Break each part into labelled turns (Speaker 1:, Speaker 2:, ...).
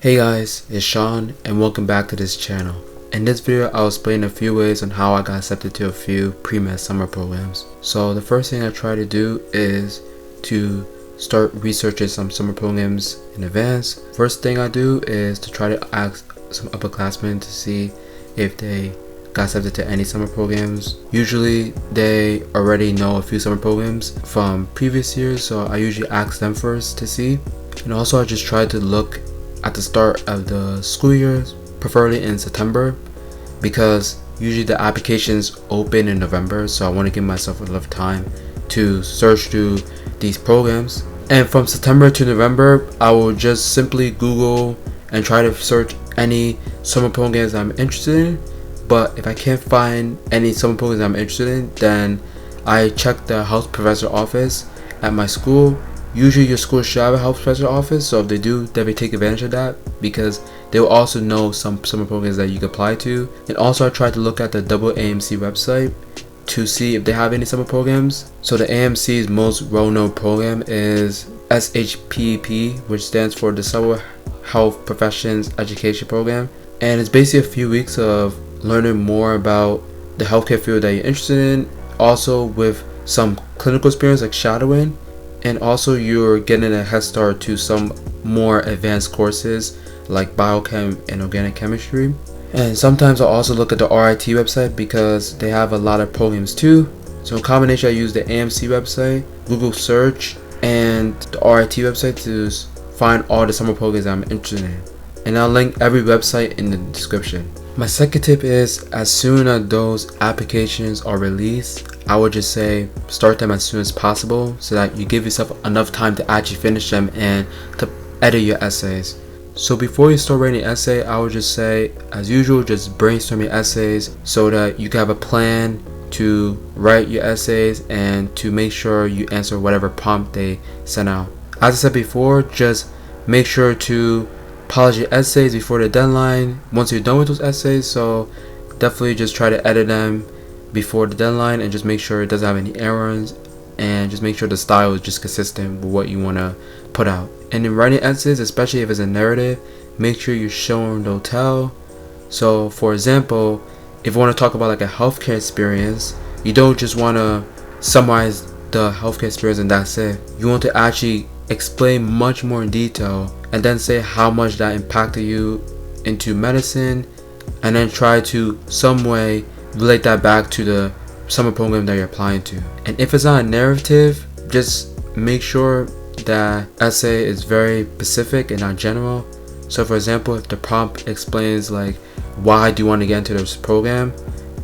Speaker 1: Hey guys, it's Sean and welcome back to this channel. In this video I'll explain a few ways on how I got accepted to a few Premed Summer Programs. So the first thing I try to do is to start researching some summer programs in advance. First thing I do is to try to ask some upperclassmen to see if they got accepted to any summer programs. Usually they already know a few summer programs from previous years, so I usually ask them first to see. And also I just try to look at the start of the school year, preferably in September, because usually the applications open in November, so I want to give myself enough time to search through these programs. And from September to November, I will just simply Google and try to search any summer programs I'm interested in. But if I can't find any summer programs I'm interested in, then I check the health professor office at my school. Usually your school should have a health professor office, so if they do, definitely take advantage of that, because they will also know some summer programs that you can apply to. And also I try to look at the AAMC website to see if they have any summer programs. So the AMC's most well-known program is SHPP, which stands for the Summer Health Professions Education Program, and it's basically a few weeks of learning more about the healthcare field that you're interested in, also with some clinical experience like shadowing. And also you're getting a head start to some more advanced courses like biochem and organic chemistry. And sometimes I also look at the RIT website because they have a lot of programs too. So in combination I use the AMC website, Google search, and the RIT website to find all the summer programs I'm interested in. And I'll link every website in the description. My second tip is, as soon as those applications are released, I would just say start them as soon as possible so that you give yourself enough time to actually finish them and to edit your essays. So before you start writing an essay, I would just say, as usual, just brainstorm your essays so that you can have a plan to write your essays and to make sure you answer whatever prompt they send out. As I said before, just make sure to polish your essays before the deadline once you're done with those essays. So definitely just try to edit them before the deadline and just make sure it doesn't have any errors, and just make sure the style is just consistent with what you want to put out. And in writing essays, especially if it's a narrative, make sure you're showing don't tell. So for example, if you want to talk about like a healthcare experience, you don't just want to summarize the healthcare experience and that's it. You want to actually explain much more in detail and then say how much that impacted you into medicine, and then try to some way relate that back to the summer program that you're applying to. And if it's not a narrative, just make sure that essay is very specific and not general. So for example, if the prompt explains like why do you want to get into this program,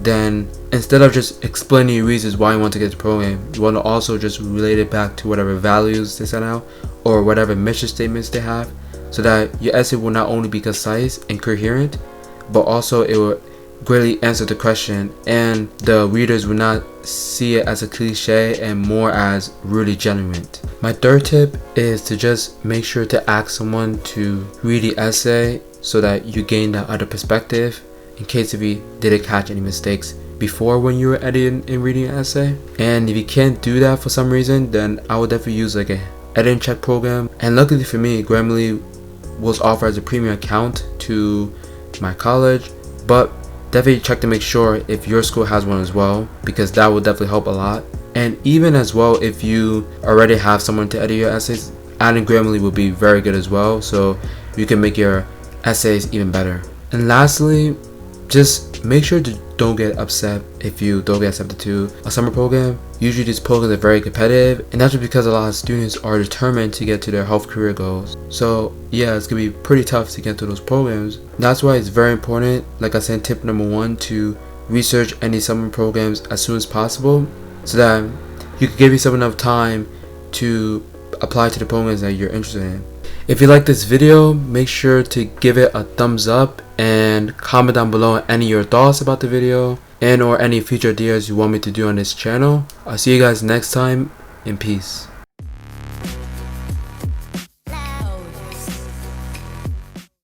Speaker 1: then instead of just explaining your reasons why you want to get into the program, you want to also just relate it back to whatever values they set out or whatever mission statements they have, so that your essay will not only be concise and coherent, but also it will greatly answer the question and the readers will not see it as a cliche and more as really genuine. My third tip is to just make sure to ask someone to read the essay so that you gain that other perspective in case if you didn't catch any mistakes before when you were editing and reading an essay. And if you can't do that for some reason, then I would definitely use like a editing check program. And luckily for me, Grammarly was offered as a premium account to my college, but definitely check to make sure if your school has one as well, because that will definitely help a lot. And even as well, if you already have someone to edit your essays, adding Grammarly will be very good as well, so you can make your essays even better. And lastly, just make sure to don't get upset if you don't get accepted to a summer program. Usually these programs are very competitive, and that's just because a lot of students are determined to get to their health career goals. So yeah, it's gonna be pretty tough to get to those programs. That's why it's very important, like I said, tip number 1, to research any summer programs as soon as possible so that you can give yourself enough time to apply to the programs that you're interested in. If you like this video, make sure to give it a thumbs up and comment down below any of your thoughts about the video and or any future ideas you want me to do on this channel. I'll see you guys next time, and peace.